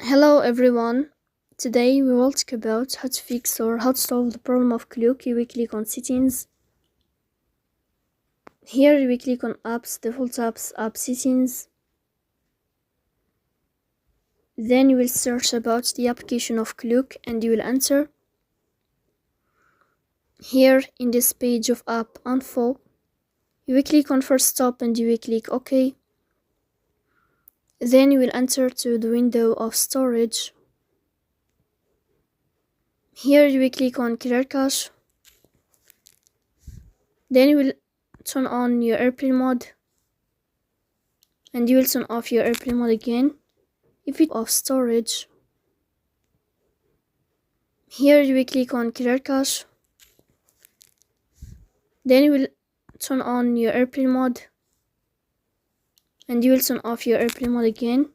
Hello everyone. Today we will talk about how to fix or how to solve the problem of Klook. You will click on settings. Here you will click on apps, default apps, app settings. Then you will search about the application of Klook and you will enter. Here in this page of app info, you will click on first stop and you will click OK. Then you will enter to the window of storage. Here you will click on clear cache. Then you will turn on your airplane mode and you will turn off your airplane mode again if it off storage. Here you will click on clear cache. Then you will turn on your airplane mode and you will turn off your airplane mode again